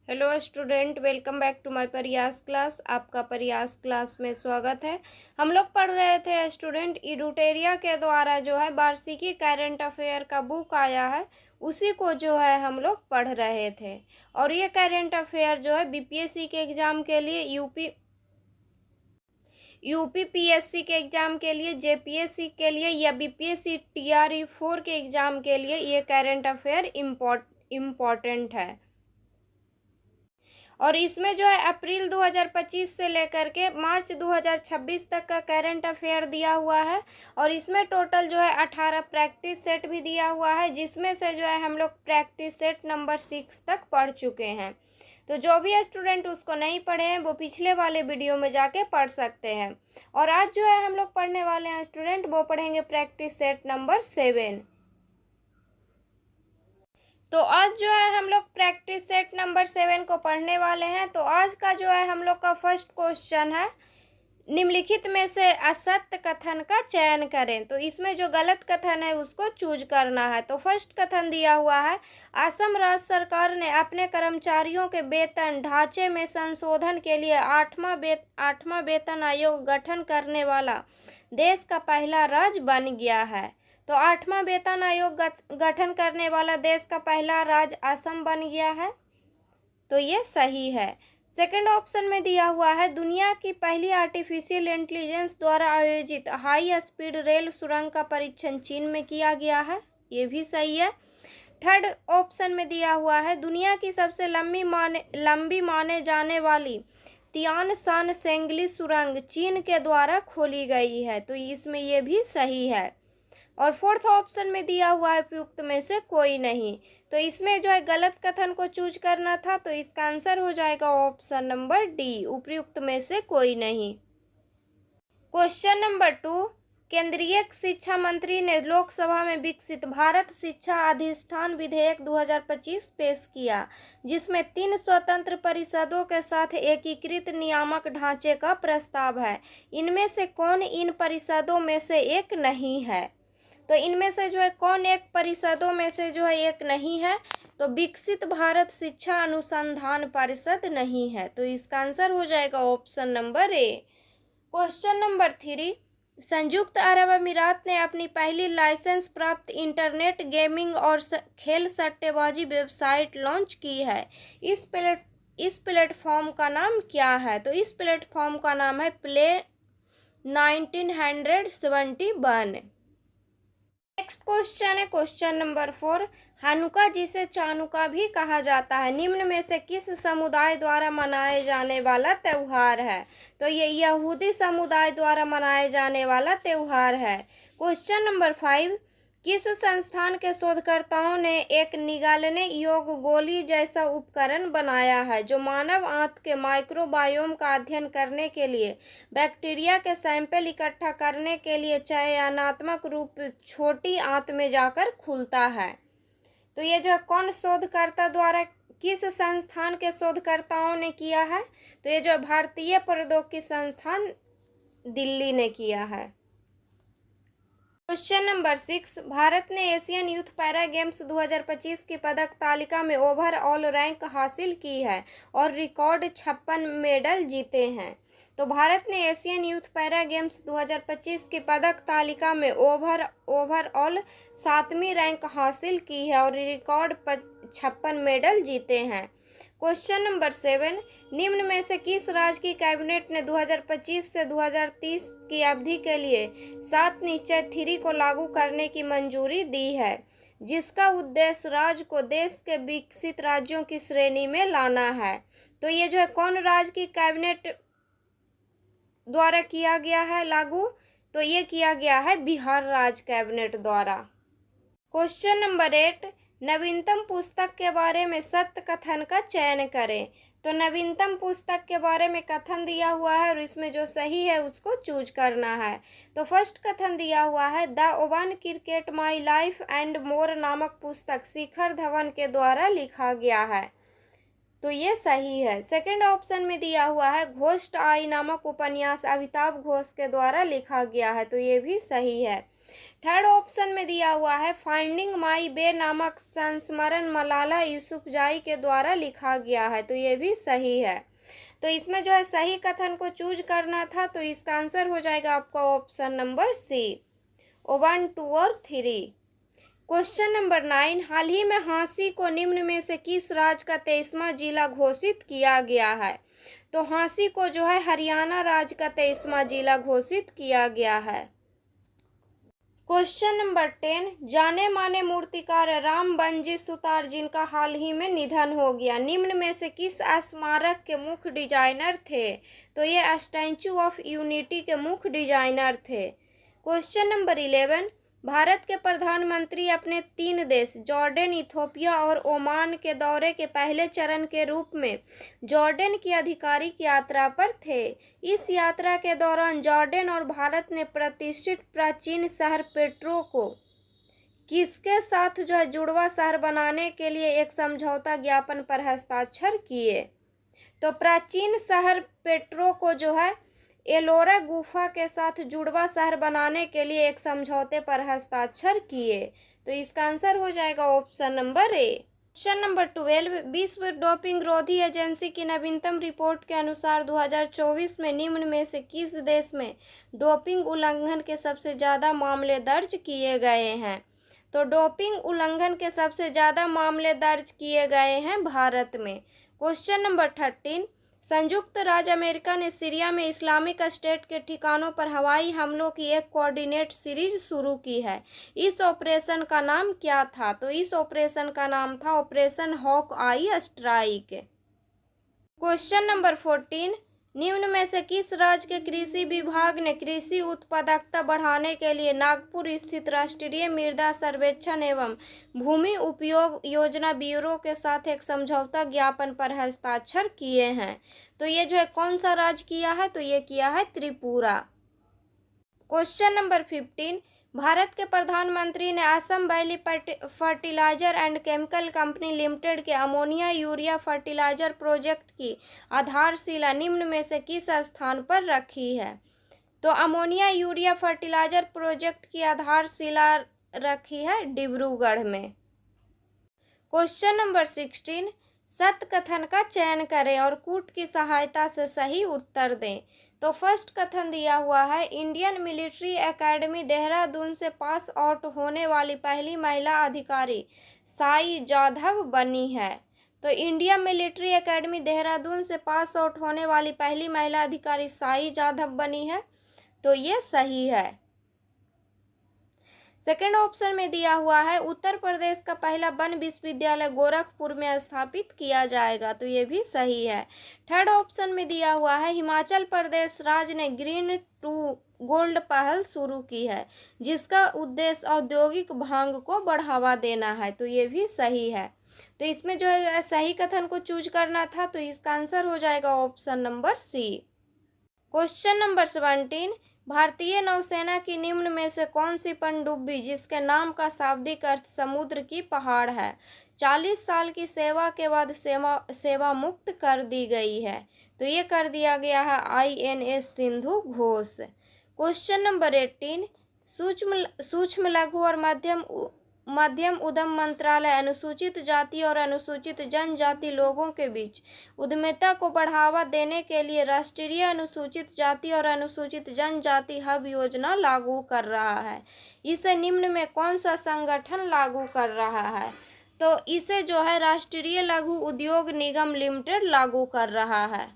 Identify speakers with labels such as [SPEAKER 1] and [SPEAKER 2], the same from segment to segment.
[SPEAKER 1] Hello student, welcome back to my Prayas class. आपका Prayas class में स्वागत है। हम लोग पढ़ रहे थे स्टूडेंट, इडुटेरिया के द्वारा जो है वार्षिकी करंट अफेयर का बुक आया है, उसी को जो है हम लोग पढ़ रहे थे। और ये करंट अफेयर जो है बीपीएससी के एग्जाम के लिए, यूपी पीएससी के एग्जाम के लिए, जेपीएससी के लिए या बीपीएससी TRE 4 के एग्जाम के लिए ये करंट अफेयर इम्पोर्टेंट है। और इसमें जो है अप्रैल 2025 से लेकर के मार्च 2026 तक का करंट अफेयर दिया हुआ है। और इसमें टोटल जो है 18 प्रैक्टिस सेट भी दिया हुआ है, जिसमें से जो है हम लोग प्रैक्टिस सेट नंबर 6 तक पढ़ चुके हैं। तो जो भी स्टूडेंट उसको नहीं पढ़े हैं वो पिछले वाले वीडियो में जाके पढ़ सकते हैं। और आज जो है हम लोग पढ़ने वाले हैं स्टूडेंट, वो पढ़ेंगे प्रैक्टिस सेट नंबर 7। तो आज जो है हम लोग प्रैक्टिस सेट नंबर 7 को पढ़ने वाले हैं। तो आज का जो है हम लोग का फर्स्ट क्वेश्चन है, निम्नलिखित में से असत्य कथन का चयन करें। तो इसमें जो गलत कथन है उसको चूज करना है। तो फर्स्ट कथन दिया हुआ है, असम राज्य सरकार ने अपने कर्मचारियों के वेतन ढांचे में संशोधन के लिए आठवां वेतन आयोग गठन करने वाला देश का पहला राज्य बन गया है। तो आठवां वेतन आयोग गठन करने वाला देश का पहला राज्य असम बन गया है, तो ये सही है। सेकंड ऑप्शन में दिया हुआ है, दुनिया की पहली आर्टिफिशियल इंटेलिजेंस द्वारा आयोजित हाई स्पीड रेल सुरंग का परीक्षण चीन में किया गया है, ये भी सही है। थर्ड ऑप्शन में दिया हुआ है, दुनिया की सबसे लंबी माने जाने वाली तियान सान सेंगली सुरंग चीन के द्वारा खोली गई है, तो इसमें ये भी सही है। और फोर्थ ऑप्शन में दिया हुआ है, उपयुक्त में से कोई नहीं। तो इसमें जो है गलत कथन को चूज करना था, तो इसका आंसर हो जाएगा ऑप्शन नंबर डी, उपयुक्त में से कोई नहीं। क्वेश्चन नंबर 2, केंद्रीय शिक्षा मंत्री ने लोकसभा में विकसित भारत शिक्षा अधिष्ठान विधेयक 2025 पेश किया, जिसमें 3 स्वतंत्र परिषदों के साथ एकीकृत नियामक ढांचे का प्रस्ताव है। इनमें से कौन इन परिषदों में से एक नहीं है? तो इनमें से जो है कौन एक परिषदों में से जो है एक नहीं है? तो विकसित भारत शिक्षा अनुसंधान परिषद नहीं है, तो इसका आंसर हो जाएगा option number A. Question number 3, संयुक्त अरब अमीरात ने अपनी पहली लाइसेंस प्राप्त इंटरनेट गेमिंग और खेल सट्टेबाजी वेबसाइट लॉन्च की है। इस प्लेटफॉर्म का नाम क्या है? तो इस प्लेटफॉर्म का नाम है प्ले 1971। नेक्स्ट क्वेश्चन है क्वेश्चन नंबर 4, हनुका जिसे चानुका भी कहा जाता है, निम्न में से किस समुदाय द्वारा मनाए जाने वाला त्योहार है? तो ये यहूदी समुदाय द्वारा मनाए जाने वाला त्योहार है। क्वेश्चन नंबर 5, किस संस्थान के शोधकर्ताओं ने एक निगलने योग्य गोली जैसा उपकरण बनाया है, जो मानव आंत के माइक्रोबायोम का अध्ययन करने के लिए बैक्टीरिया के सैंपल इकट्ठा करने के लिए चयनात्मक रूप छोटी आंत में जाकर खुलता है? तो ये जो कौन शोधकर्ता द्वारा, किस संस्थान के शोधकर्ताओं ने किया है? तो ये जो भारतीय प्रौद्योगिकी संस्थान दिल्ली ने किया है। क्वेश्चन नंबर 6, भारत ने एशियन यूथ पैरा गेम्स 2025 की पदक तालिका में ओवरऑल रैंक हासिल की है और रिकॉर्ड 56 मेडल जीते हैं। तो भारत ने एशियन यूथ पैरा गेम्स 2025 की पदक तालिका में ओवरऑल 7वीं रैंक हासिल की है और रिकॉर्ड 56 मेडल जीते हैं। क्वेश्चन नंबर 7, निम्न में से किस राज्य की कैबिनेट ने 2025 से 2030 की अवधि के लिए 7 निश्चय 3 को लागू करने की मंजूरी दी है, जिसका उद्देश्य राज्य को देश के विकसित राज्यों की श्रेणी में लाना है? तो ये जो है कौन राज्य की कैबिनेट द्वारा किया गया है लागू? तो ये किया गया है बिहार राज्य कैबिनेट द्वारा। क्वेश्चन नंबर 8, नवीनतम पुस्तक के बारे में सत्य कथन का चयन करें। तो नवीनतम पुस्तक के बारे में कथन दिया हुआ है और इसमें जो सही है उसको चूज करना है। तो फर्स्ट कथन दिया हुआ है, the one cricket my life and more नामक पुस्तक शिखर धवन के द्वारा लिखा गया है, तो ये सही है। सेकंड ऑप्शन में दिया हुआ है, घोस्ट आई नामक उपन्यास अमिताभ घोष के द्वारा लिखा गया है, तो ये भी सही है। थर्ड ऑप्शन में दिया हुआ है फाइंडिंग माई बे नामक संस्मरण मलाला यूसुफजाई के द्वारा लिखा गया है, तो ये भी सही है। तो इसमें जो है सही कथन को चूज करना था, तो इसका आंसर हो जाएगा आपका ऑप्शन नंबर सी, 1, 2 और 3। क्वेश्चन नंबर 9, हाल ही में हांसी को निम्न में से किस राज्य का 23वां जिला घोषित किया गया है? तो हांसी को जो है हरियाणा राज्य का 23वां जिला घोषित किया गया है। क्वेश्चन नंबर 10, जाने माने मूर्तिकार राम बनजी सुतार जिनका हाल ही में निधन हो गया, निम्न में से किस स्मारक के मुख्य डिजाइनर थे? तो ये स्टैच्यू ऑफ यूनिटी के मुख्य डिजाइनर थे। क्वेश्चन नंबर 11, भारत के प्रधानमंत्री अपने 3 देश जॉर्डन, इथोपिया और ओमान के दौरे के पहले चरण के रूप में जॉर्डन की आधिकारिक यात्रा पर थे। इस यात्रा के दौरान जॉर्डन और भारत ने प्रतिष्ठित प्राचीन शहर पेट्रो को किसके साथ जो है जुड़वा शहर बनाने के लिए एक समझौता ज्ञापन पर हस्ताक्षर किए? तो प्राचीन शहर पेट्रो को जो है एलोरा गुफा के साथ जुड़वा शहर बनाने के लिए एक समझौते पर हस्ताक्षर किए। तो इसका आंसर हो जाएगा option number A. Question number 12, विश्व डोपिंग रोधी एजेंसी की नवीनतम रिपोर्ट के अनुसार 2024 में निम्न में से किस देश में डोपिंग उल्लंघन के सबसे ज़्यादा मामले दर्ज किए गए हैं? तो डोपिंग उल्लंघन के सबसे ज़्यादा मामले दर्ज किए गए हैं भारत में। क्वेश्चन नंबर 13, संयुक्त राज्य अमेरिका ने सीरिया में इस्लामिक स्टेट के ठिकानों पर हवाई हमलों की एक कोऑर्डिनेट सीरीज शुरू की है। इस ऑपरेशन का नाम क्या था? तो इस ऑपरेशन का नाम था ऑपरेशन हॉक आई स्ट्राइक। क्वेश्चन नंबर 14, निम्न में से किस राज्य के कृषि विभाग ने कृषि उत्पादकता बढ़ाने के लिए नागपुर स्थित राष्ट्रीय मृदा सर्वेक्षण एवं भूमि उपयोग योजना ब्यूरो के साथ एक समझौता ज्ञापन पर हस्ताक्षर किए हैं? तो ये जो है कौन सा राज्य किया है? तो ये किया है त्रिपुरा। क्वेश्चन नंबर 15, भारत के प्रधानमंत्री ने Assam valley fertiliser and chemical company limited के अमोनिया यूरिया फर्टिलाइजर प्रोजेक्ट की आधारशिला निम्न में से किस स्थान पर रखी है? तो अमोनिया यूरिया फर्टिलाइजर प्रोजेक्ट की आधारशिला रखी है डिब्रूगढ़ में। क्वेश्चन नंबर 16, सत्य कथन का चयन करें और कूट की सहायता से सही उत्तर दें। तो फर्स्ट कथन दिया हुआ है, इंडियन मिलिट्री एकेडमी देहरादून से पास आउट होने वाली पहली महिला अधिकारी साई जाधव बनी है। तो इंडियन मिलिट्री एकेडमी देहरादून से पास आउट होने वाली पहली महिला अधिकारी साई जाधव बनी है, तो ये सही है। सेकेंड ऑप्शन में दिया हुआ है, उत्तर प्रदेश का पहला वन विश्वविद्यालय गोरखपुर में स्थापित किया जाएगा, तो ये भी सही है। थर्ड ऑप्शन में दिया हुआ है, हिमाचल प्रदेश राज्य ने ग्रीन टू गोल्ड पहल शुरू की है जिसका उद्देश्य औद्योगिक भांग को बढ़ावा देना है, तो ये भी सही है। तो इसमें जो है सही कथन को चूज करना था, तो इसका आंसर हो जाएगा option number C. Question number 17, भारतीय नौसेना की निम्न में से कौन सी पनडुब्बी जिसके नाम का शाब्दिक अर्थ समुद्र की पहाड़ है 40 साल की सेवा के बाद सेवा मुक्त कर दी गई है? तो ये कर दिया गया है INS Sindhu Ghosh. Question number 18, सूक्ष्म लघु और मध्यम उद्यम मंत्रालय अनुसूचित जाति और अनुसूचित जनजाति लोगों के बीच उद्यमिता को बढ़ावा देने के लिए राष्ट्रीय अनुसूचित जाति और अनुसूचित जनजाति हब योजना लागू कर रहा है। इसे निम्न में कौन सा संगठन लागू कर रहा है? तो इसे जो है राष्ट्रीय लघु उद्योग निगम लिमिटेड लागू कर रहा है।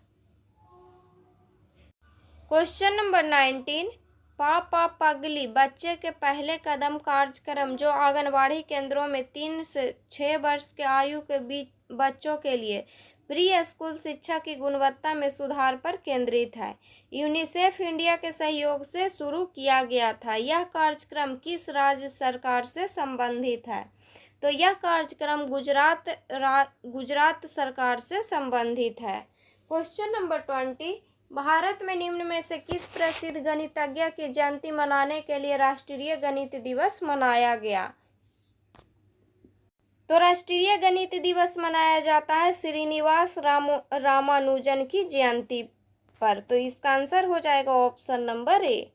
[SPEAKER 1] क्वेश्चन नंबर 19, पापा पगली बच्चे के पहले कदम कार्यक्रम जो आंगनबाड़ी केंद्रों में 3 से 6 वर्ष के आयु के बीच बच्चों के लिए प्री स्कूल शिक्षा की गुणवत्ता में सुधार पर केंद्रित है, यूनिसेफ इंडिया के सहयोग से शुरू किया गया था। यह कार्यक्रम किस राज्य सरकार से संबंधित है? तो यह कार्यक्रम गुजरात सरकार से संबंधित है। क्वेश्चन नंबर 20, भारत में निम्न में से किस प्रसिद्ध गणितज्ञ की जयंती मनाने के लिए राष्ट्रीय गणित दिवस मनाया गया? तो राष्ट्रीय गणित दिवस मनाया जाता है श्रीनिवास रामानुजन की जयंती पर, तो इसका आंसर हो जाएगा option number A.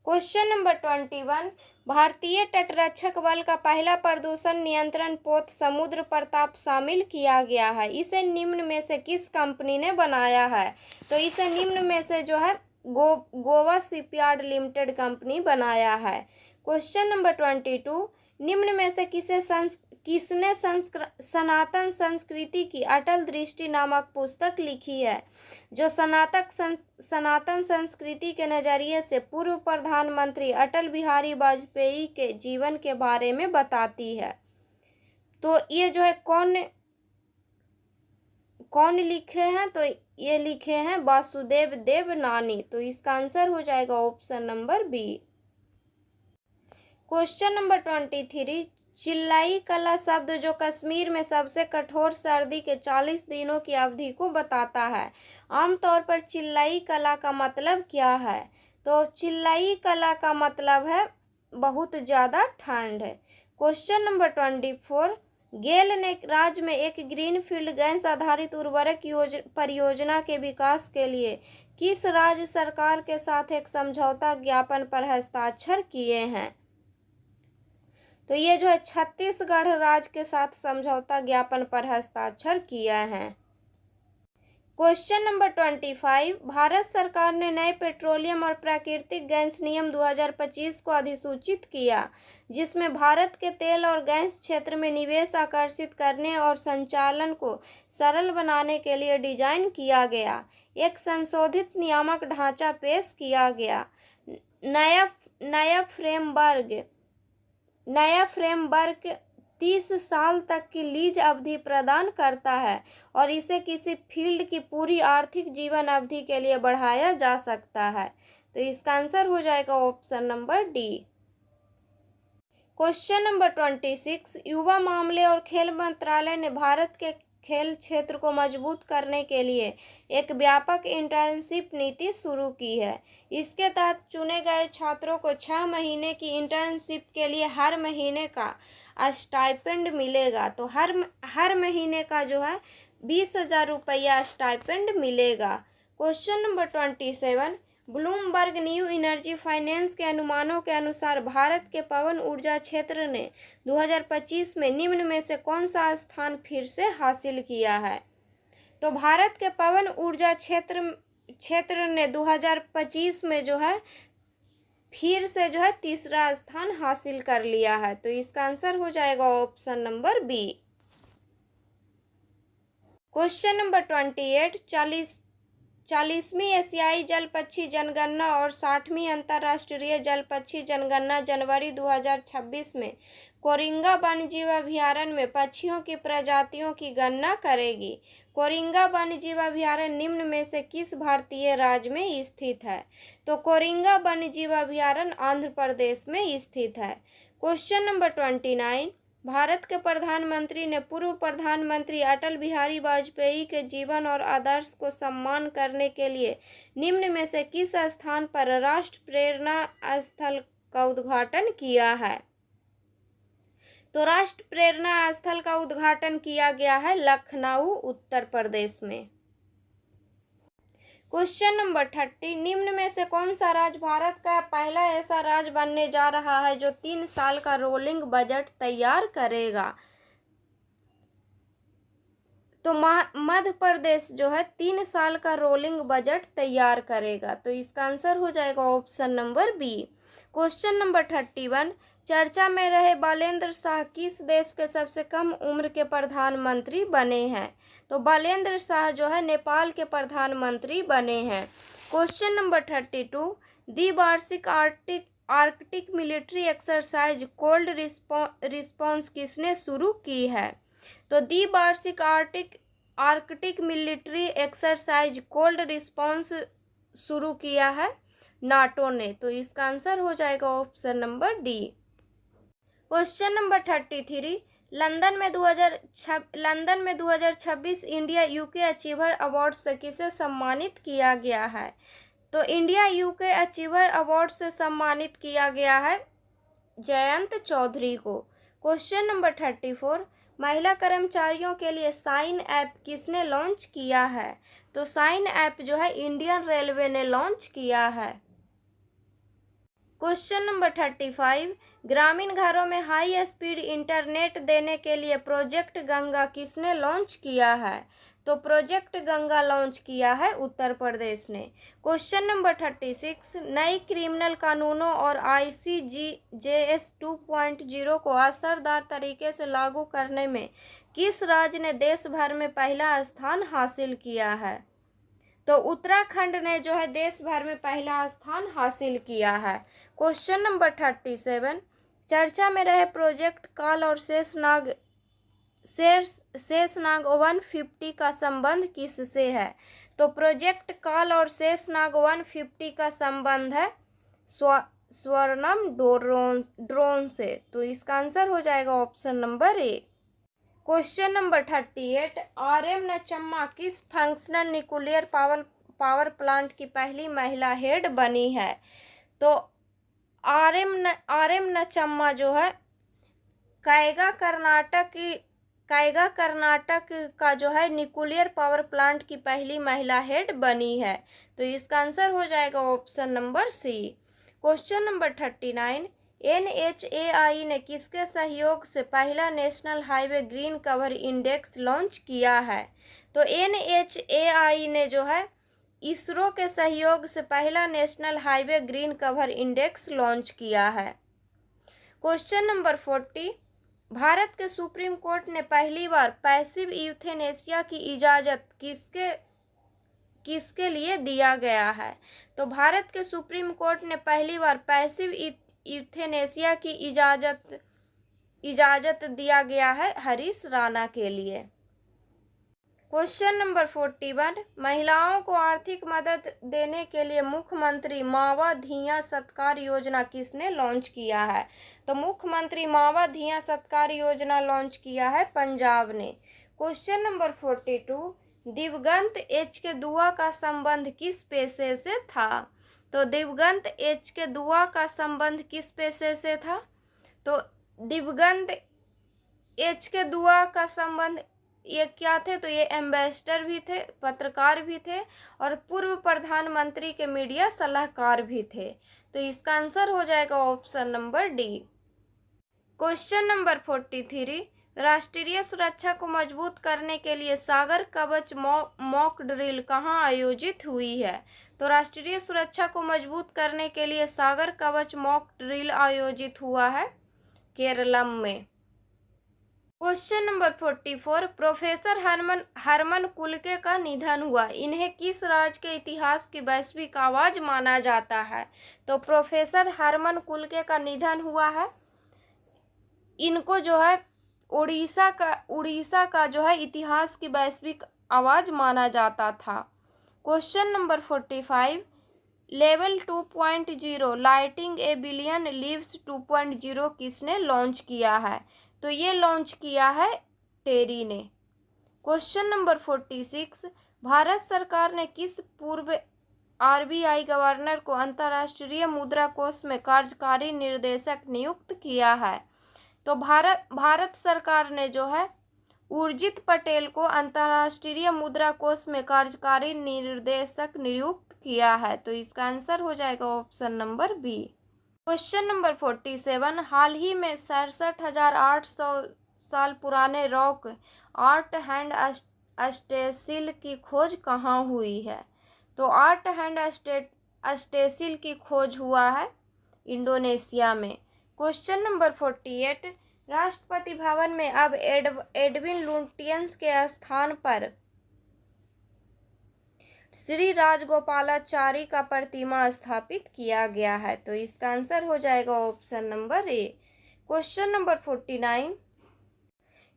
[SPEAKER 1] Question number 21, भारतीय तटरक्षक बल का पहला प्रदूषण नियंत्रण पोत समुद्र प्रताप शामिल किया गया है। इसे निम्न में से किस कंपनी ने बनाया है? तो इसे निम्न में से जो है गोवा शिपयार्ड लिमिटेड कंपनी बनाया है। क्वेश्चन नंबर 22, निम्न में से किसने सनातन संस्कृति की अटल दृष्टि नामक पुस्तक लिखी है, जो सनातन संस्कृति के नजरिए से पूर्व प्रधानमंत्री अटल बिहारी वाजपेयी के जीवन के बारे में बताती है? तो ये जो है कौन लिखे हैं? तो ये लिखे हैं वासुदेव देवनानी। तो इसका आंसर हो जाएगा option number B. Question number 23, चिल्लाई कला शब्द जो कश्मीर में सबसे कठोर सर्दी के 40 दिनों की अवधि को बताता है। आमतौर पर चिल्लाई कला का मतलब क्या है? तो चिल्लाई कला का मतलब है बहुत ज़्यादा ठंड। क्वेश्चन नंबर 24, गेल ने राज्य में एक ग्रीनफील्ड गैस आधारित उर्वरक परियोजना के विकास के लिए किस राज्य सरकार के साथ एक समझौता ज्ञापन पर हस्ताक्षर किए हैं? तो ये जो है छत्तीसगढ़ राज्य के साथ समझौता ज्ञापन पर हस्ताक्षर किया है। क्वेश्चन नंबर 25, भारत सरकार ने नए पेट्रोलियम और प्राकृतिक गैस नियम 2025 को अधिसूचित किया, जिसमें भारत के तेल और गैस क्षेत्र में निवेश आकर्षित करने और संचालन को सरल बनाने के लिए डिजाइन किया गया एक संशोधित नियामक ढांचा पेश किया गया। नया फ्रेमवर्क 30 साल तक की लीज अवधि प्रदान करता है और इसे किसी फील्ड की पूरी आर्थिक जीवन अवधि के लिए बढ़ाया जा सकता है। तो इसका आंसर हो जाएगा option number D. Question number 26, युवा मामले और खेल मंत्रालय ने भारत के खेल क्षेत्र को मजबूत करने के लिए एक व्यापक इंटर्नशिप नीति शुरू की है। इसके तहत चुने गए छात्रों को 6 महीने की इंटर्नशिप के लिए हर महीने का स्टाइपेंड मिलेगा। तो हर महीने का जो है 20,000 रुपया स्टाइपेंड मिलेगा। Question number 27, Bloomberg new energy finance के अनुमानों के अनुसार भारत के पवन ऊर्जा क्षेत्र ने 2025 में निम्न में से कौन सा स्थान फिर से हासिल किया है? तो भारत के पवन ऊर्जा क्षेत्र ने 2025 में जो है फिर से जो है तीसरा स्थान हासिल कर लिया है। तो इसका आंसर हो जाएगा option number B. Question number 28, 40वीं एशियाई जल पक्षी जनगणना और 60वीं अंतर्राष्ट्रीय जल पक्षी जनगणना जनवरी 2026 में कोरिंगा वन्यजीव अभयारण्य में पक्षियों की प्रजातियों की गणना करेगी। कोरिंगा वन्यजीव अभयारण्य निम्न में से किस भारतीय राज्य में स्थित है? तो कोरिंगा वन्यजीव अभयारण्य आंध्र प्रदेश में स्थित है। क्वेश्चन नंबर 29, भारत के प्रधानमंत्री ने पूर्व प्रधानमंत्री अटल बिहारी वाजपेयी के जीवन और आदर्श को सम्मान करने के लिए निम्न में से किस स्थान पर राष्ट्र प्रेरणा स्थल का उद्घाटन किया है? तो राष्ट्र प्रेरणा स्थल का उद्घाटन किया गया है लखनऊ, उत्तर प्रदेश में। क्वेश्चन नंबर 30, निम्न में से कौन सा राज्य भारत का पहला ऐसा राज्य बनने जा रहा है जो 3 साल का रोलिंग बजट तैयार करेगा? तो मध्य प्रदेश जो है 3 साल का रोलिंग बजट तैयार करेगा। तो इसका आंसर हो जाएगा option number B. Question number 31, चर्चा में रहे बालेंद्र शाह किस देश के सबसे कम उम्र के प्रधानमंत्री बने हैं? तो बालेंद्र शाह जो है नेपाल के प्रधानमंत्री बने हैं। क्वेश्चन नंबर 32, द्विवार्षिक Arctic military exercise cold response किसने शुरू की है? तो द्विवार्षिक Arctic military exercise cold response शुरू किया है नाटो ने। तो इसका आंसर हो जाएगा option number D. Question number 33, London में 2026 इंडिया यूके अचीवर अवार्ड से किसे सम्मानित किया गया है? तो इंडिया यूके अचीवर अवार्ड से सम्मानित किया गया है जयंत चौधरी को। क्वेश्चन नंबर 34, महिला कर्मचारियों के लिए साइन ऐप किसने लॉन्च किया है? तो साइन ऐप जो है इंडियन रेलवे ने लॉन्च किया है। क्वेश्चन नंबर 35, ग्रामीण घरों में हाई स्पीड इंटरनेट देने के लिए प्रोजेक्ट गंगा किसने लॉन्च किया है? तो प्रोजेक्ट गंगा लॉन्च किया है उत्तर प्रदेश ने। क्वेश्चन नंबर 36, नई क्रिमिनल कानूनों और ICJS 2.0 को असरदार तरीके से लागू करने में किस राज्य ने देश भर में पहला स्थान हासिल किया है? तो उत्तराखंड ने जो है देश भर में पहला स्थान हासिल किया है। क्वेश्चन नंबर 37, चर्चा में रहे प्रोजेक्ट काल और शेषनाग 150 का संबंध किससे है? तो प्रोजेक्ट काल और शेषनाग 150 का संबंध है स्वर्णम ड्रोन से। तो इसका आंसर हो जाएगा option number A. Question number 38, RM नचम्मा किस फंक्शनल न्यूक्लियर पावर प्लांट की पहली महिला हेड बनी है? तो RM नचम्मा जो है कैगा कर्नाटक का जो है न्यूक्लियर पावर प्लांट की पहली महिला हेड बनी है। तो इसका आंसर हो जाएगा option number C. Question number 39, NHAI ने किसके सहयोग से पहला national highway green cover index launch किया है? तो NHAI ने जो है इसरो के सहयोग से पहला national highway green cover index launch किया है। क्वेश्चन नंबर 40, भारत के सुप्रीम कोर्ट ने पहली बार पैसिव यूथेनेसिया की इजाजत किसके लिए दिया गया है? तो भारत के सुप्रीम कोर्ट ने पहली बार पैसिव यूथेनेसिया की इजाजत दिया गया है हरीश राणा के लिए। क्वेश्चन नंबर 41, महिलाओं को आर्थिक मदद देने के लिए मुख्यमंत्री मावा धिया सत्कार योजना किसने लॉन्च किया है? तो मुख्यमंत्री मावा धिया सत्कार योजना लॉन्च किया है पंजाब ने। क्वेश्चन नंबर 42, दिवंगत एच के दुआ का संबंध किस पेशे से था? तो दिवंगत एच के दुआ का संबंध किस पेशे से था? तो दिवंगत एच के दुआ का संबंध ये क्या थे? तो ये एम्बेसडर भी थे, पत्रकार भी थे और पूर्व प्रधानमंत्री के मीडिया सलाहकार भी थे। तो इसका आंसर हो जाएगा option number D. Question number 43, राष्ट्रीय सुरक्षा को मजबूत करने के लिए सागर कवच मॉक ड्रिल कहाँ आयोजित हुई है? तो राष्ट्रीय सुरक्षा को मजबूत करने के लिए सागर कवच मॉक ड्रिल आयोजित हुआ है केरलम में। क्वेश्चन नंबर 44, प्रोफेसर हरमन कुलके का निधन हुआ, इन्हें किस राज्य के इतिहास की वैश्विक आवाज माना जाता है? तो प्रोफेसर हरमन कुलके का निधन हुआ है, इनको जो है उड़ीसा का जो है इतिहास की वैश्विक आवाज माना जाता था। क्वेश्चन नंबर 45, लेवल 2.0 लाइटिंग ए बिलियन लीव्स 2.0 किसने लॉन्च किया है? तो ये लॉन्च किया है टेरी ने। क्वेश्चन नंबर 46, भारत सरकार ने किस पूर्व RBI गवर्नर को अंतर्राष्ट्रीय मुद्रा कोष में कार्यकारी निर्देशक नियुक्त किया है? तो भारत सरकार ने जो है उर्जित पटेल को अंतर्राष्ट्रीय मुद्रा कोष में कार्यकारी निर्देशक नियुक्त किया है। तो इसका आंसर हो जाएगा option number B. Question number 47, हाल ही में 67,800 साल पुराने रॉक आर्ट हैंड स्टेसिल की खोज कहाँ हुई है? तो आर्ट हैंड स्टेसिल की खोज हुआ है इंडोनेशिया में। क्वेश्चन नंबर 48, राष्ट्रपति भवन में अब एडविन लुटियंस के स्थान पर श्री राजगोपालाचारी का प्रतिमा स्थापित किया गया है। तो इसका आंसर हो जाएगा option number A. Question number 49,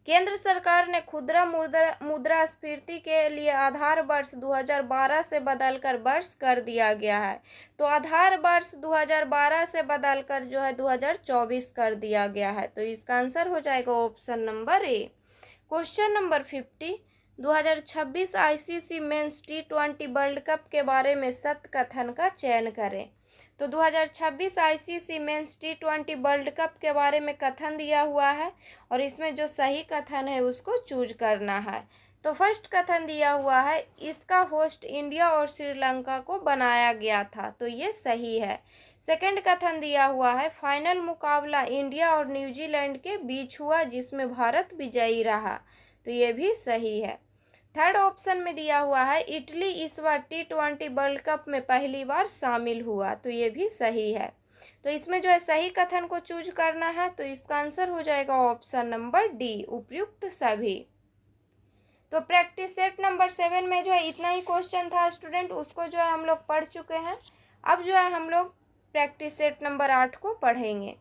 [SPEAKER 1] केंद्र सरकार ने खुदरा मुद्रास्फीति के लिए आधार वर्ष 2012 से बदलकर वर्ष कर दिया गया है। तो आधार वर्ष 2012 से बदलकर जो है 2024 कर दिया गया है। तो इसका आंसर हो जाएगा option number A. Question number 50, 2026 ICC men's T20 world cup के बारे में सत्य कथन का चयन करें। तो 2026 ICC men's T20 world cup के बारे में कथन दिया हुआ है और इसमें जो सही कथन है उसको चूज करना है। तो फर्स्ट कथन दिया हुआ है, इसका होस्ट इंडिया और श्रीलंका को बनाया गया था। तो ये सही है। सेकंड कथन दिया हुआ है, फाइनल मुकाबला इंडिया और न्यूजीलैंड के बीच हुआ जिसमें भारत विजयी रहा, तो ये भी सही है। थर्ड ऑप्शन में दिया हुआ है, इटली इस बार T20 वर्ल्ड कप में पहली बार शामिल हुआ, तो ये भी सही है। तो इसमें जो है सही कथन को चूज करना है, तो इसका आंसर हो जाएगा ऑप्शन नंबर डी, उपयुक्त सभी। तो प्रैक्टिस सेट नंबर 7 में जो है इतना ही क्वेश्चन था स्टूडेंट, उसको जो है हम लोग पढ़ चुके हैं। अब जो है हम लोग प्रैक्टिस सेट नंबर 8 को पढ़ेंगे।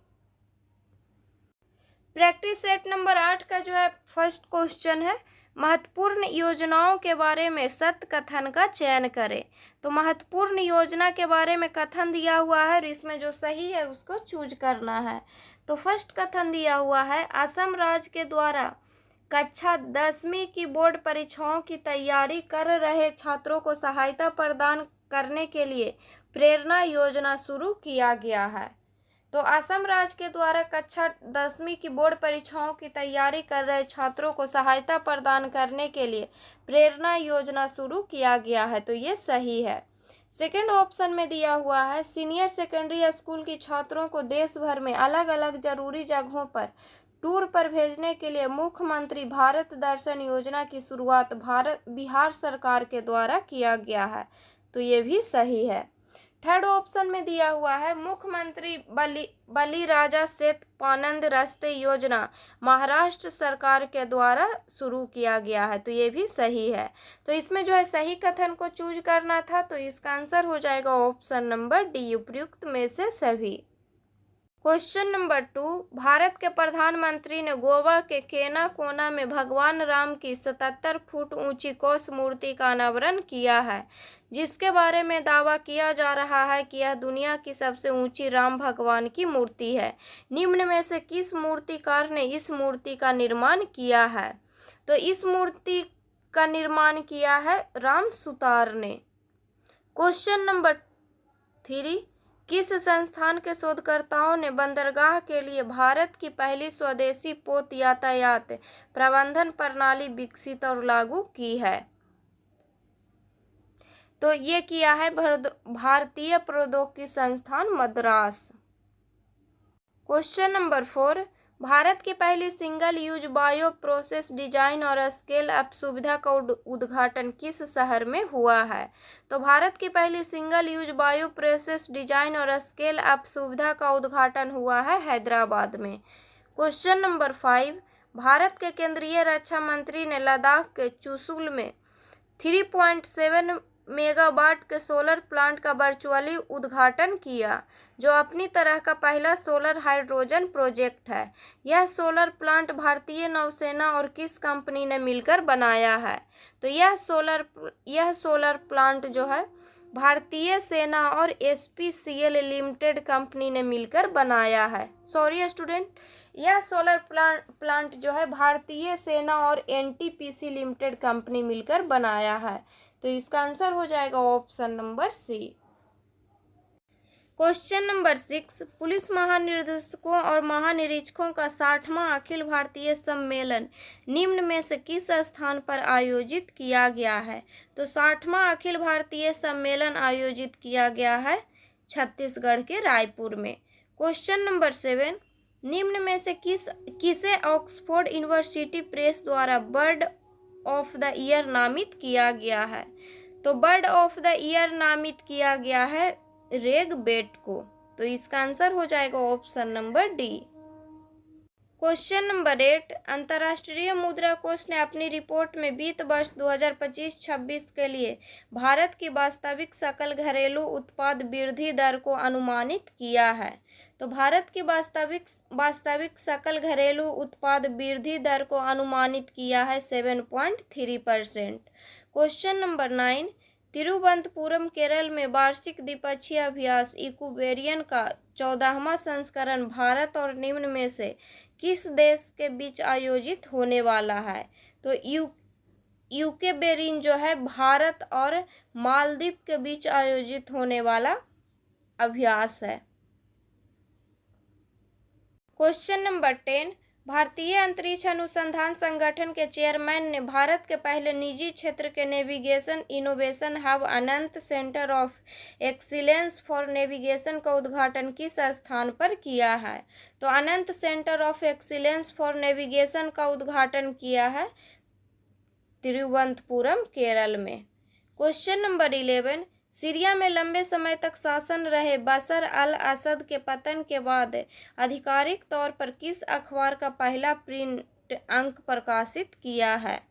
[SPEAKER 1] प्रैक्टिस सेट नंबर 8 का जो है फर्स्ट क्वेश्चन है, महत्वपूर्ण योजनाओं के बारे में सत्य कथन का चयन करें। तो महत्वपूर्ण योजना के बारे में कथन दिया हुआ है और इसमें जो सही है उसको चूज करना है। तो फर्स्ट कथन दिया हुआ है, असम राज्य के द्वारा कक्षा 10वीं की बोर्ड परीक्षाओं की तैयारी कर रहे छात्रों को सहायता प्रदान करने के लिए प्रेरणा योजना शुरू किया गया है। तो असम राज्य के द्वारा कक्षा 10वीं की बोर्ड परीक्षाओं की तैयारी कर रहे छात्रों को सहायता प्रदान करने के लिए प्रेरणा योजना शुरू किया गया है, तो ये सही है। सेकंड ऑप्शन में दिया हुआ है, सीनियर सेकेंडरी स्कूल की छात्रों को देश भर में अलग अलग जरूरी जगहों पर टूर पर भेजने के लिए मुख्यमंत्री भारत दर्शन योजना की शुरुआत बिहार सरकार के द्वारा किया गया है, तो ये भी सही है। थर्ड ऑप्शन में दिया हुआ है, मुख्यमंत्री बलिराजा सेतुपानंद रास्ते योजना महाराष्ट्र सरकार के द्वारा शुरू किया गया है, तो ये भी सही है। तो इसमें जो है सही कथन को चूज करना था, तो इसका आंसर हो जाएगा ऑप्शन नंबर डी, उपयुक्त में से सभी। क्वेश्चन नंबर 2, भारत के प्रधानमंत्री ने गोवा के केनाकोना में भगवान राम की 77 फुट ऊंची कौश मूर्ति का अनावरण किया है, जिसके बारे में दावा किया जा रहा है कि यह दुनिया की सबसे ऊंची राम भगवान की मूर्ति है। निम्न में से किस मूर्तिकार ने इस मूर्ति का निर्माण किया है? तो इस मूर्ति का निर्माण किया है राम सुतार ने। क्वेश्चन नंबर 3, किस संस्थान के शोधकर्ताओं ने बंदरगाह के लिए भारत की पहली स्वदेशी पोत यातायात प्रबंधन प्रणाली विकसित और लागू की है? तो ये किया है भारतीय प्रौद्योगिकी संस्थान मद्रास। क्वेश्चन नंबर 4, भारत की पहली single use bio process design और स्केल अप सुविधा का उद्घाटन किस शहर में हुआ है? तो भारत की पहली single use bio process design और स्केल अप सुविधा का उद्घाटन हुआ है हैदराबाद में। क्वेश्चन नंबर 5, भारत के केंद्रीय रक्षा मंत्री ने लद्दाख के चुशुल में 3.7 मेगावाट के सोलर प्लांट का वर्चुअली उद्घाटन किया, जो अपनी तरह का पहला सोलर हाइड्रोजन प्रोजेक्ट है। यह सोलर प्लांट भारतीय नौसेना और किस कंपनी ने मिलकर बनाया है? तो यह सोलर प्लांट जो है भारतीय सेना और SPCL लिमिटेड कंपनी ने मिलकर बनाया है। सॉरी स्टूडेंट, यह सोलर प्लांट जो है भारतीय सेना और NTPC लिमिटेड कंपनी मिलकर बनाया है, तो इसका आंसर हो जाएगा option number C. Question number 6, police महानिदेशकों और महानिरीक्षकों का 60वां अखिल भारतीय सम्मेलन निम्न में से किस स्थान पर आयोजित किया गया है? तो 60वां अखिल भारतीय सम्मेलन आयोजित किया गया है छत्तीसगढ़ के रायपुर में। क्वेश्चन नंबर 7, निम्न में से किसे ऑक्सफोर्ड यूनिवर्सिटी प्रेस द्वारा बर्ड ऑफ द ईयर नामित किया गया है? तो बर्ड ऑफ द ईयर नामित किया गया है रेग बेट को, तो इसका आंसर हो जाएगा option number D. Question number 8, अंतर्राष्ट्रीय मुद्रा कोष ने अपनी रिपोर्ट में वित्त वर्ष 2025-26 के लिए भारत की वास्तविक सकल घरेलू उत्पाद वृद्धि दर को अनुमानित किया है। तो भारत की वास्तविक सकल घरेलू उत्पाद वृद्धि दर को अनुमानित किया है 7.3%। क्वेश्चन नंबर 9, तिरुवनंतपुरम केरल में वार्षिक द्विपक्षीय अभ्यास इक्वेरियन का 14वां संस्करण भारत और निम्न में से किस देश के बीच आयोजित होने वाला है? तो यूकेबेरिन जो है भारत और मालदीव के बीच आयोजित होने वाला अभ्यास है। क्वेश्चन नंबर 10, भारतीय अंतरिक्ष अनुसंधान संगठन के चेयरमैन ने भारत के पहले निजी क्षेत्र के navigation innovation hub Anant centre of excellence for navigation का उद्घाटन किस स्थान पर किया है? तो Anant centre of excellence for navigation का उद्घाटन किया है तिरुवनंतपुरम, केरल में। क्वेश्चन नंबर 11, सीरिया में लंबे समय तक शासन रहे बशर अल असद के पतन के बाद आधिकारिक तौर पर किस अखबार का पहला प्रिंट अंक प्रकाशित किया है?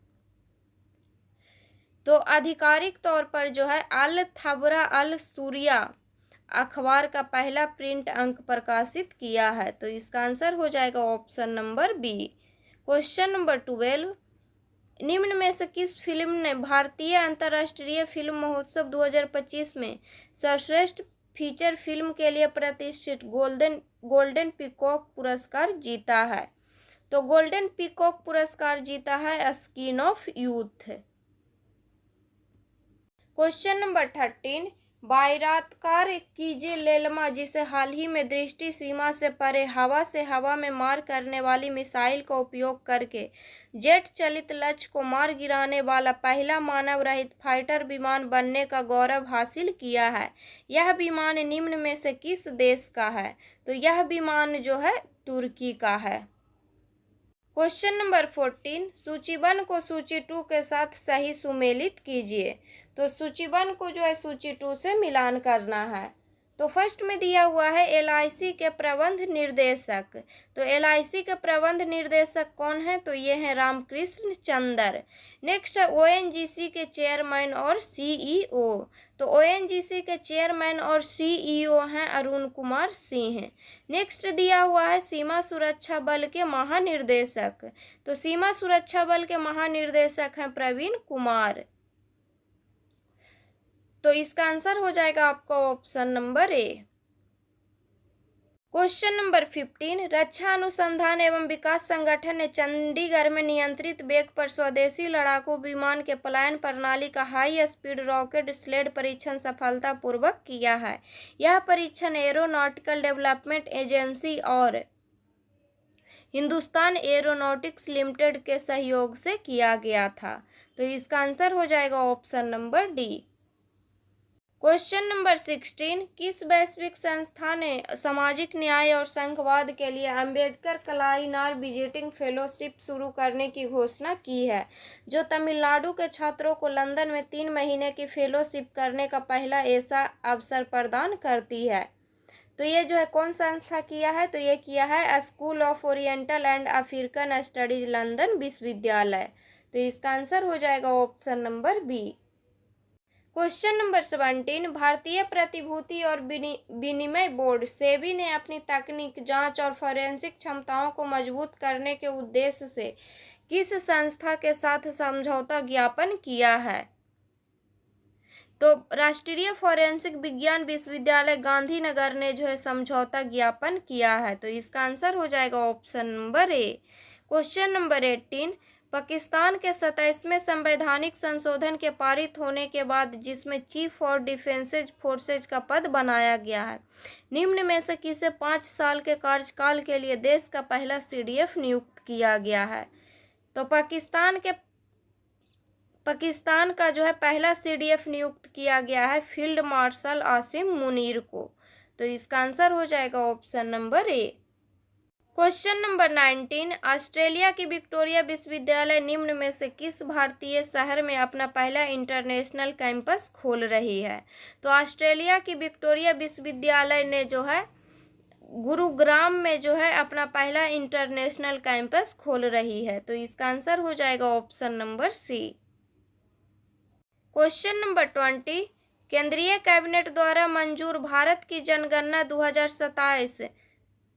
[SPEAKER 1] तो आधिकारिक तौर पर जो है अल थबरा अल सूरिया अखबार का पहला प्रिंट अंक प्रकाशित किया है। तो इसका आंसर हो जाएगा option number B. Question number 12, निम्न में से किस फिल्म ने भारतीय अंतर्राष्ट्रीय फिल्म महोत्सव 2025 में सर्वश्रेष्ठ फीचर फिल्म के लिए प्रतिष्ठित गोल्डन पीकॉक पुरस्कार जीता है? तो गोल्डन पीकॉक पुरस्कार जीता है skin of youth. Question number 13, बायरात्कार कीजे लेलमा, जिसे हाल ही में दृष्टि सीमा से परे हवा से हवा में मार करने वाली मिसाइल का उपयोग करके जेट चलित लक्ष्य को मार गिराने वाला पहला मानव रहित फाइटर विमान बनने का गौरव हासिल किया है। यह विमान निम्न में से किस देश का है? तो यह विमान जो है तुर्की का है। क्वेश्चन नंबर 14, सूची 1 को सूची 2 के साथ सही सुमेलित कीजिए। तो सूची 1 को जो है सूची 2 से मिलान करना है। तो फर्स्ट में दिया हुआ है LIC के प्रबंध निर्देशक। तो LIC के प्रबंध निर्देशक कौन है? तो ये हैं रामकृष्ण चंदर। नेक्स्ट है ONGC के चेयरमैन और CEO। तो ONGC के चेयरमैन और CEO हैं अरुण कुमार सिंह। नेक्स्ट दिया हुआ है सीमा सुरक्षा बल के महानिर्देशक। तो सीमा सुरक्षा बल के महानिर्देशक हैं प्रवीण कुमार। तो इसका आंसर हो जाएगा आपका option number A. Question number 15, रक्षा अनुसंधान एवं विकास संगठन ने चंडीगढ़ में नियंत्रित वेग पर स्वदेशी लड़ाकू विमान के पलायन प्रणाली का हाई स्पीड रॉकेट स्लेड परीक्षण सफलतापूर्वक किया है। यह परीक्षण एरोनॉटिकल डेवलपमेंट एजेंसी और हिंदुस्तान एरोनॉटिक्स लिमिटेड के सहयोग से किया गया था। तो इसका आंसर हो जाएगा option number D. Question number 16, किस वैश्विक संस्था ने सामाजिक न्याय और संघवाद के लिए अंबेडकर कलाइनार विजिटिंग फेलोशिप शुरू करने की घोषणा की है, जो तमिलनाडु के छात्रों को लंदन में 3 महीने की फेलोशिप करने का पहला ऐसा अवसर प्रदान करती है? तो ये जो है कौन संस्था किया है? तो ये किया है school of oriental and African studies London विश्वविद्यालय। तो इसका आंसर हो जाएगा option number B. Question number 17, भारतीय प्रतिभूति और विनिमय बोर्ड सेबी ने अपनी तकनीक जांच और फॉरेंसिक क्षमताओं को मजबूत करने के उद्देश्य से किस संस्था के साथ समझौता ज्ञापन किया है? तो राष्ट्रीय फॉरेंसिक विज्ञान विश्वविद्यालय गांधीनगर ने जो है समझौता ज्ञापन किया है। तो इसका आंसर हो जाएगा option number A. Question number 18, Pakistan के 27वें संवैधानिक संशोधन के पारित होने के बाद जिसमें चीफ ऑफ डिफेंस फोर्सेज का पद बनाया गया है, निम्न में से किसे 5 साल के कार्यकाल के लिए देश का पहला CDF नियुक्त किया गया है? तो पाकिस्तान का जो है पहला CDF नियुक्त किया गया है फील्ड मार्शल आसिम मुनीर को। तो इसका आंसर हो जाएगा option number A. Question number 19, Australia की विक्टोरिया विश्वविद्यालय निम्न में से किस भारतीय शहर में अपना पहला इंटरनेशनल कैंपस खोल रही है? तो ऑस्ट्रेलिया की विक्टोरिया विश्वविद्यालय ने जो है गुरुग्राम में जो है अपना पहला इंटरनेशनल कैंपस खोल रही है। तो इसका आंसर हो जाएगा option number C. Question number 20, केंद्रीय कैबिनेट द्वारा मंजूर भारत की जनगणना 2027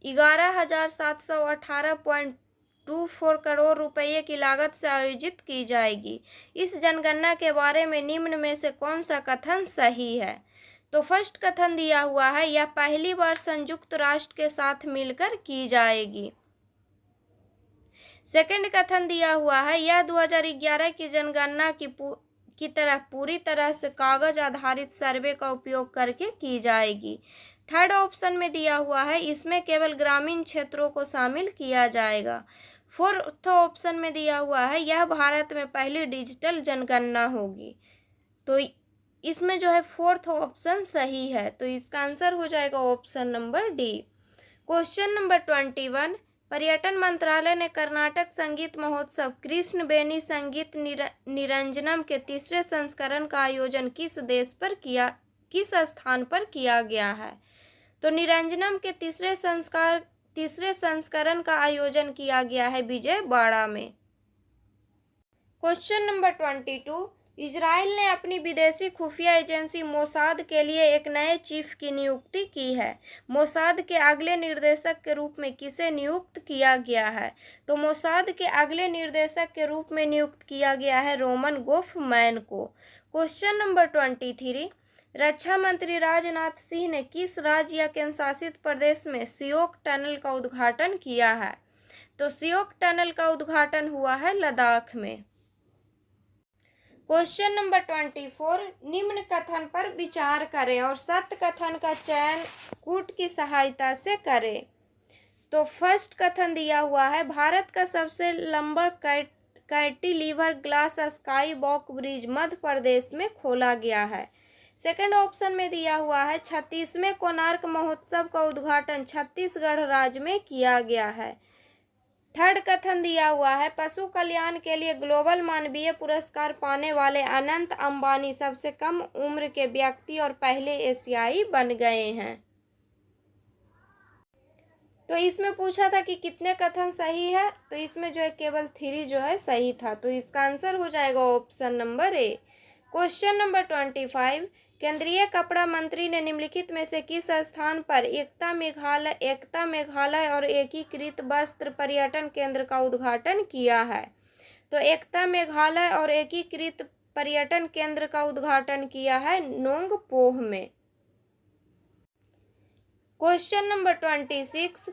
[SPEAKER 1] 11,718.24 करोड़ रुपये की लागत से आयोजित की जाएगी। इस जनगणना के बारे में निम्न में से कौन सा कथन सही है? तो फर्स्ट कथन दिया हुआ है यह पहली बार संयुक्त राष्ट्र के साथ मिलकर की जाएगी। सेकंड कथन दिया हुआ है यह 2011 की जनगणना की तरह पूरी तरह से कागज आधारित सर्वे का उपयोग करके की जाएगी। थर्ड ऑप्शन में दिया हुआ है इसमें केवल ग्रामीण क्षेत्रों को शामिल किया जाएगा। फोर्थ ऑप्शन में दिया हुआ है यह भारत में पहली डिजिटल जनगणना होगी। तो इसमें जो है फोर्थ ऑप्शन सही है, तो इसका आंसर हो जाएगा option number D. Question number 21, पर्यटन मंत्रालय ने कर्नाटक संगीत महोत्सव कृष्ण बेनी संगीत निरंजनम के तीसरे संस्करण का आयोजन किस स्थान पर किया गया है? तो निरंजनम के तीसरे संस्करण का आयोजन किया गया है विजयवाड़ा में। क्वेश्चन नंबर 22, इजराइल ने अपनी विदेशी खुफिया एजेंसी मोसाद के लिए एक नए चीफ की नियुक्ति की है। मोसाद के अगले निर्देशक के रूप में किसे नियुक्त किया गया है? तो मोसाद के अगले निर्देशक के रूप में नियुक्त किया गया है रोमन गोफमैन को। क्वेश्चन नंबर 23, रक्षा मंत्री राजनाथ सिंह ने किस राज्य या केंद्रशासित प्रदेश में सियोक टनल का उद्घाटन किया है? तो सियोक टनल का उद्घाटन हुआ है लद्दाख में। क्वेश्चन नंबर 24, निम्न कथन पर विचार करें और सत्य कथन का चयन कूट की सहायता से करें। तो फर्स्ट कथन दिया हुआ है भारत का सबसे लंबा cantilever glass sky walk bridge Madhya Pradesh में खोला गया है। सेकंड ऑप्शन में दिया हुआ है 36वें कोणार्क महोत्सव का उद्घाटन छत्तीसगढ़ राज्य में किया गया है। थर्ड कथन दिया हुआ है पशु कल्याण के लिए ग्लोबल मानवीय पुरस्कार पाने वाले अनंत अंबानी सबसे कम उम्र के व्यक्ति और पहले एशियाई बन गए हैं। तो इसमें पूछा था कि कितने कथन सही है, तो इसमें जो है केवल 3 जो है सही था, तो इसका आंसर हो जाएगा option number A. Question number 25, केंद्रीय कपड़ा मंत्री ने निम्नलिखित में से किस स्थान पर एकता मेघालय और एकीकृत वस्त्र पर्यटन केंद्र का उद्घाटन किया है? तो एकता मेघालय और एकीकृत पर्यटन केंद्र का उद्घाटन किया है नोंगपोह में। क्वेश्चन नंबर 26,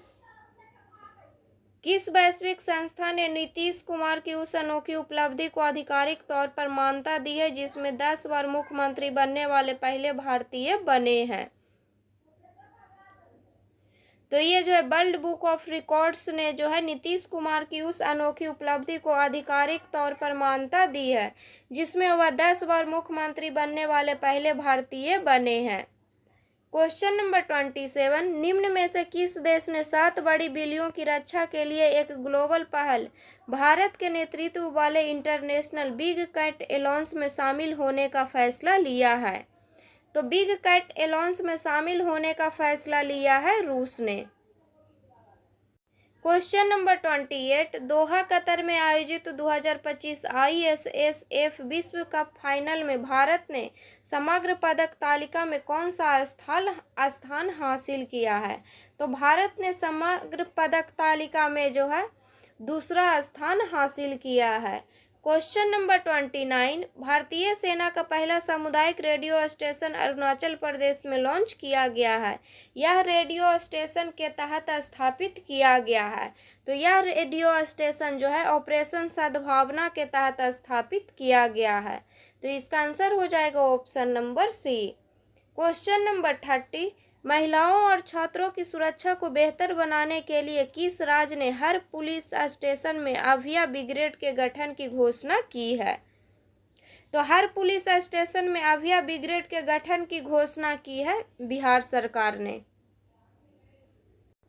[SPEAKER 1] किस वैश्विक संस्था ने नीतीश कुमार की उस अनोखी उपलब्धि को आधिकारिक तौर पर मान्यता दी है जिसमें 10 बार मुख्यमंत्री बनने वाले पहले भारतीय बने हैं? तो ये जो है वर्ल्ड बुक ऑफ रिकॉर्ड्स ने जो है नीतीश कुमार की उस अनोखी उपलब्धि को आधिकारिक तौर पर मान्यता दी है जिसमें वह 10 बार मुख्यमंत्री बनने वाले पहले भारतीय बने हैं। क्वेश्चन नंबर 27, निम्न में से किस देश ने 7 बड़ी बिल्लियों की रक्षा के लिए एक ग्लोबल पहल भारत के नेतृत्व वाले इंटरनेशनल बिग कैट एलायंस में शामिल होने का फैसला लिया है? तो बिग कैट एलायंस में शामिल होने का फैसला लिया है रूस ने। क्वेश्चन नंबर 28, दोहा कतर में आयोजित 2025 ISSF विश्व कप फाइनल में भारत ने समग्र पदक तालिका में कौन सा स्थान हासिल किया है? तो भारत ने समग्र पदक तालिका में जो है दूसरा स्थान हासिल किया है। क्वेश्चन नंबर 29, भारतीय सेना का पहला सामुदायिक रेडियो स्टेशन अरुणाचल प्रदेश में लॉन्च किया गया है। यह रेडियो स्टेशन के तहत स्थापित किया गया है। तो यह रेडियो स्टेशन जो है ऑपरेशन सद्भावना के तहत स्थापित किया गया है। तो इसका आंसर हो जाएगा option number C. Question number 30, महिलाओं और छात्रों की सुरक्षा को बेहतर बनाने के लिए किस राज्य ने हर पुलिस स्टेशन में अभया ब्रिगेड के गठन की घोषणा की है? तो हर पुलिस स्टेशन में अभया ब्रिगेड के गठन की घोषणा की है बिहार सरकार ने।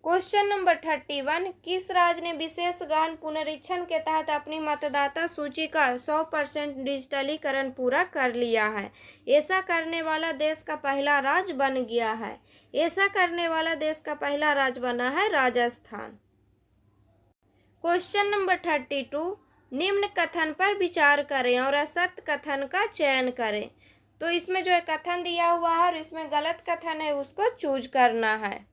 [SPEAKER 1] क्वेश्चन नंबर 31, किस राज्य ने विशेष गहन पुनरीक्षण के तहत अपनी मतदाता सूची का 100% डिजिटलीकरण पूरा कर लिया है? ऐसा करने वाला देश का पहला राज्य बन गया है। ऐसा करने वाला देश का पहला राज्य बना है राजस्थान। क्वेश्चन नंबर 32, निम्न कथन पर विचार करें और असत्य कथन का चयन करें। तो इसमें जो है कथन दिया हुआ है और इसमें गलत कथन है उसको चूज करना है।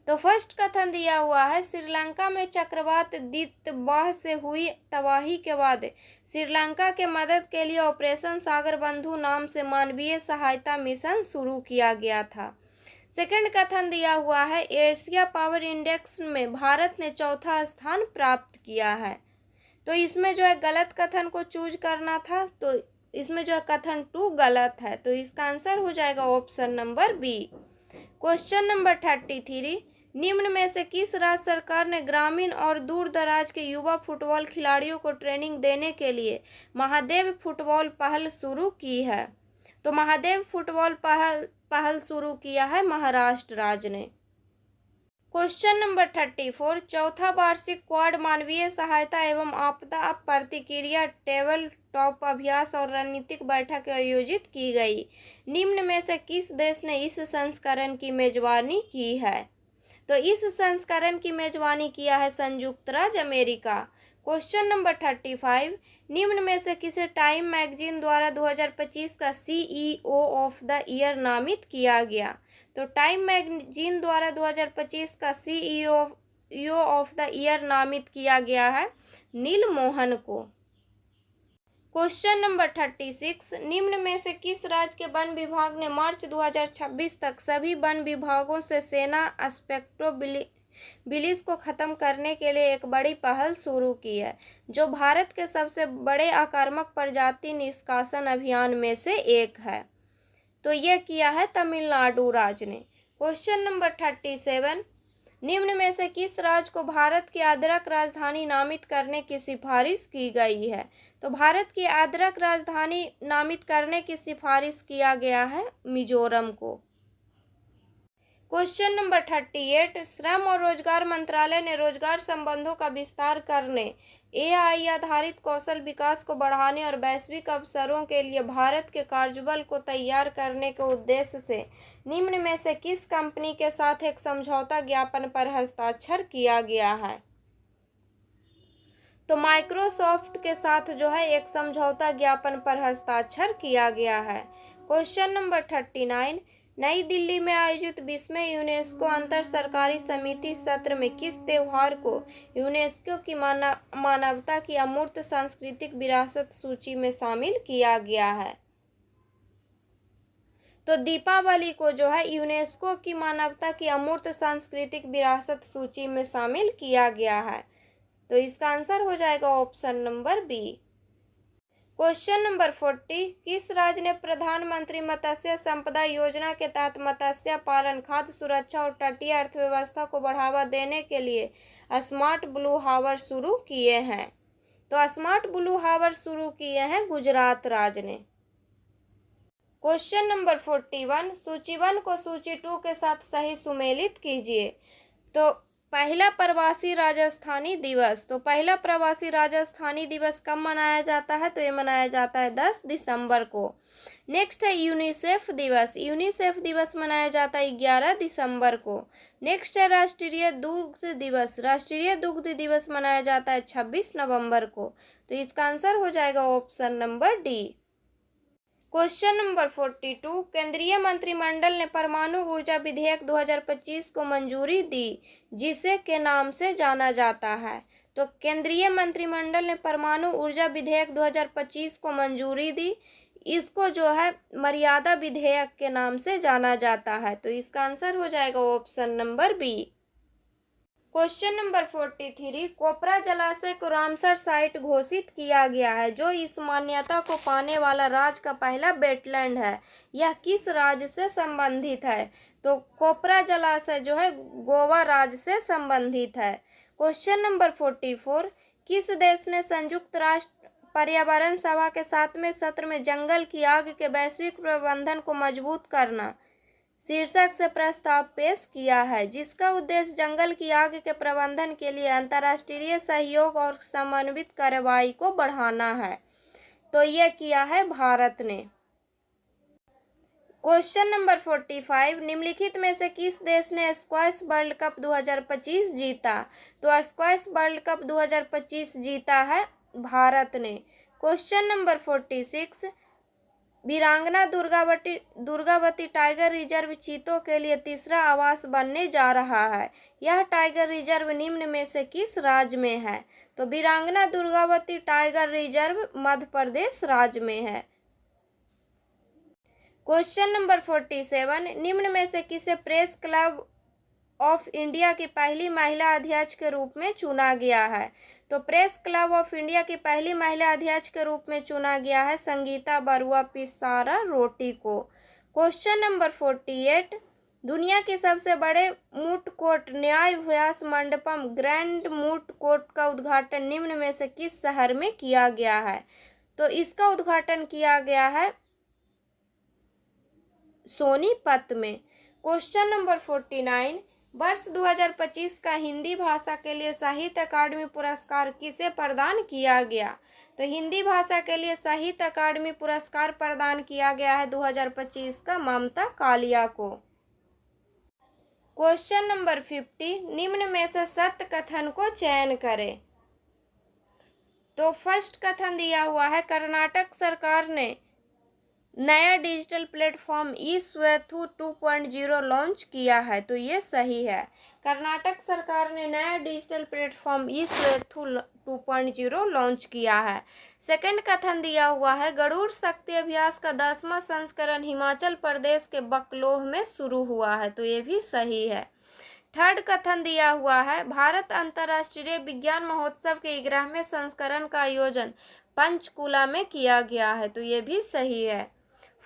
[SPEAKER 1] तो फर्स्ट कथन दिया हुआ है श्रीलंका में चक्रवात दितवाह से हुई तबाही के बाद श्रीलंका के मदद के लिए ऑपरेशन सागर बंधु नाम से मानवीय सहायता मिशन शुरू किया गया था। सेकंड कथन दिया हुआ है एशिया पावर इंडेक्स में भारत ने चौथा स्थान प्राप्त किया है। तो इसमें जो है गलत कथन को चूज करना था, तो इसमें जो है कथन 2 गलत है, तो इसका आंसर हो जाएगा option number B. Question number 33, निम्न में से किस राज्य सरकार ने ग्रामीण और दूर दराज के युवा फुटबॉल खिलाड़ियों को ट्रेनिंग देने के लिए महादेव फुटबॉल पहल शुरू की है? तो महादेव फुटबॉल पहल शुरू किया है महाराष्ट्र राज्य ने। क्वेश्चन नंबर 34, चौथा वार्षिक क्वाड मानवीय सहायता एवं आपदा प्रतिक्रिया टेबल टॉप अभ्यास और रणनीतिक बैठक आयोजित की गई। निम्न में से किस देश ने इस संस्करण की मेजबानी की है? तो इस संस्करण की मेजबानी किया है संयुक्त राज्य अमेरिका। क्वेश्चन नंबर 35, निम्न में से किसे टाइम मैगजीन द्वारा 2025 का CEO ऑफ द ईयर नामित किया गया? तो टाइम मैगजीन द्वारा 2025 का CEO ऑफ द ईयर नामित किया गया है नील मोहन को। क्वेश्चन नंबर 36, निम्न में से किस राज्य के वन विभाग ने मार्च 2026 तक सभी वन विभागों से सेना स्पेक्ट्रोबिलिस को खत्म करने के लिए एक बड़ी पहल शुरू की है, जो भारत के सबसे बड़े आक्रामक प्रजाति निष्कासन अभियान में से एक है? तो यह किया है तमिलनाडु राज्य ने। क्वेश्चन नंबर 37, निम्न में से किस राज्य को भारत की अदरक राजधानी नामित करने की सिफारिश की गई है? तो भारत की अदरक राजधानी नामित करने की सिफारिश किया गया है मिजोरम को। क्वेश्चन नंबर 38, श्रम और रोजगार मंत्रालय ने रोजगार संबंधों का विस्तार करने, AI आधारित कौशल विकास को बढ़ाने और वैश्विक अवसरों के लिए भारत के कार्यबल को तैयार करने के उद्देश्य से निम्न में से किस कंपनी के साथ एक समझौता ज्ञापन पर हस्ताक्षर किया गया है? तो माइक्रोसॉफ्ट के साथ जो है एक समझौता ज्ञापन पर हस्ताक्षर किया गया है। क्वेश्चन नंबर 39, नई दिल्ली में आयोजित 20वें यूनेस्को अंतर सरकारी समिति सत्र में किस त्योहार को यूनेस्को की मानवता की अमूर्त सांस्कृतिक विरासत सूची में शामिल किया गया है? तो दीपावली को जो है यूनेस्को की मानवता की अमूर्त सांस्कृतिक विरासत सूची में शामिल किया गया है, तो इसका आंसर हो जाएगा option number B. Question number 40, किस राज्य ने प्रधानमंत्री मत्स्य संपदा योजना के तहत मत्स्य पालन, खाद्य सुरक्षा और तटीय अर्थव्यवस्था को बढ़ावा देने के लिए स्मार्ट ब्लू हावर शुरू किए हैं? तो स्मार्ट ब्लू हावर शुरू किए हैं गुजरात राज्य ने। क्वेश्चन नंबर 41, सूची 1 को सूची 2 के साथ सही सुमेलित कीजिए। तो पहला प्रवासी राजस्थानी दिवस, तो पहला प्रवासी राजस्थानी दिवस कब मनाया जाता है? तो ये मनाया जाता है 10 दिसंबर को। नेक्स्ट है यूनिसेफ दिवस, यूनिसेफ दिवस मनाया जाता है 11 दिसंबर को। नेक्स्ट है राष्ट्रीय दुग्ध दिवस, राष्ट्रीय दुग्ध दिवस मनाया जाता है 26 नवंबर को, तो इसका आंसर हो जाएगा option number D. Question number 42, केंद्रीय मंत्रिमंडल ने परमाणु ऊर्जा विधेयक 2025 को मंजूरी दी, जिसे के नाम से जाना जाता है? तो केंद्रीय मंत्रिमंडल ने परमाणु ऊर्जा विधेयक 2025 को मंजूरी दी, इसको जो है मर्यादा विधेयक के नाम से जाना जाता है, तो इसका आंसर हो जाएगा option number B. Question number 43, Kopra जलाशय को रामसर साइट घोषित किया गया है, जो इस मान्यता को पाने वाला राज्य का पहला वेटलैंड है। यह किस राज्य से संबंधित है? तो कोपरा जलाशय जो है गोवा राज्य से संबंधित है। क्वेश्चन नंबर 44, किस देश ने संयुक्त राष्ट्र पर्यावरण सभा के 7वें सत्र में जंगल की आग के वैश्विक प्रबंधन को मजबूत करना शीर्षक से प्रस्ताव पेश किया है, जिसका उद्देश्य जंगल की आग के प्रबंधन के लिए अंतर्राष्ट्रीय सहयोग और समन्वित कार्रवाई को बढ़ाना है? तो यह किया है भारत ने। क्वेश्चन नंबर 45, निम्नलिखित में से किस देश ने स्क्वैश वर्ल्ड कप 2025 जीता? तो स्क्वैश वर्ल्ड कप 2025 जीता है भारत ने। क्वेश्चन नंबर 46, वीरांगना दुर्गावती टाइगर रिजर्व चीतों के लिए तीसरा आवास बनने जा रहा है। यह टाइगर रिजर्व निम्न में से किस राज्य में है? तो वीरांगना दुर्गावती टाइगर रिजर्व मध्य प्रदेश राज्य में है। क्वेश्चन नंबर 47, निम्न में से किसे प्रेस क्लब ऑफ इंडिया की पहली महिला अध्यक्ष के रूप में चुना गया है? तो प्रेस क्लब ऑफ इंडिया की पहली महिला अध्यक्ष के रूप में चुना गया है संगीता बरुआ पिसारा रोटी को। क्वेश्चन नंबर 48, दुनिया के सबसे बड़े मूट कोर्ट न्याय व्यास मंडपम ग्रैंड मूट कोर्ट का उद्घाटन निम्न में से किस शहर में किया गया है? तो इसका उद्घाटन किया गया है सोनीपत में। क्वेश्चन नंबर 49, वर्ष 2025 का हिंदी भाषा के लिए साहित्य अकादमी पुरस्कार किसे प्रदान किया गया? तो हिंदी भाषा के लिए साहित्य अकादमी पुरस्कार प्रदान किया गया है 2025 का ममता कालिया को। क्वेश्चन नंबर 50, निम्न में से सत्य कथन को चयन करें। तो फर्स्ट कथन दिया हुआ है कर्नाटक सरकार ने नया डिजिटल प्लेटफॉर्म ई सेतु 2.0 लॉन्च किया है। तो ये सही है, कर्नाटक सरकार ने नया डिजिटल प्लेटफॉर्म ई सेतु 2.0 लॉन्च किया है। सेकंड कथन दिया हुआ है गरुड़ शक्ति अभ्यास का 10वां संस्करण हिमाचल प्रदेश के बकलोह में शुरू हुआ है। तो ये भी सही है। थर्ड कथन दिया हुआ है भारत अंतर्राष्ट्रीय विज्ञान महोत्सव के 11वें संस्करण का आयोजन पंचकुला में किया गया है। तो ये भी सही है।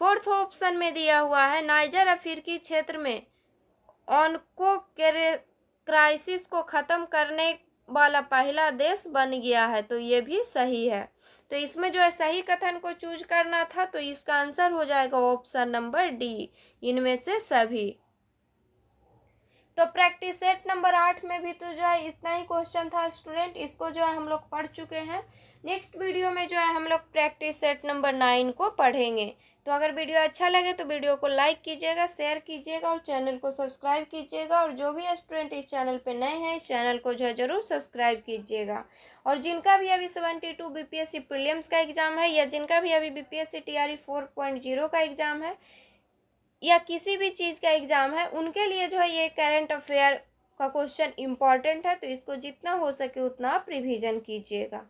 [SPEAKER 1] फोर्थ ऑप्शन में दिया हुआ है नाइजर अफ्रीकी क्षेत्र में ऑनको क्राइसिस को खत्म करने वाला पहला देश बन गया है। तो ये भी सही है। तो इसमें जो है सही कथन को चूज करना था, तो इसका आंसर हो जाएगा ऑप्शन नंबर डी, इनमें से सभी। तो प्रैक्टिस सेट नंबर 8 में भी तो जो है इतना ही क्वेश्चन था स्टूडेंट, इसको जो है हम लोग पढ़ चुके हैं। नेक्स्ट वीडियो में जो है हम लोग प्रैक्टिस सेट नंबर 9 को पढ़ेंगे। तो अगर वीडियो अच्छा लगे तो वीडियो को लाइक कीजिएगा, शेयर कीजिएगा और चैनल को सब्सक्राइब कीजिएगा। और जो भी स्टूडेंट इस चैनल पे नए हैं इस चैनल को जो है जरूर सब्सक्राइब कीजिएगा। और जिनका भी अभी 72 बीपीएससी प्रीलिम्स का एग्जाम है या जिनका भी अभी बीपीएससी टीआरई 4.0 का एग्जाम है या किसी भी चीज़ का एग्जाम है, उनके लिए जो है ये करंट अफेयर का क्वेश्चन इम्पॉर्टेंट है। तो इसको जितना हो सके उतना आप रिवीजन कीजिएगा।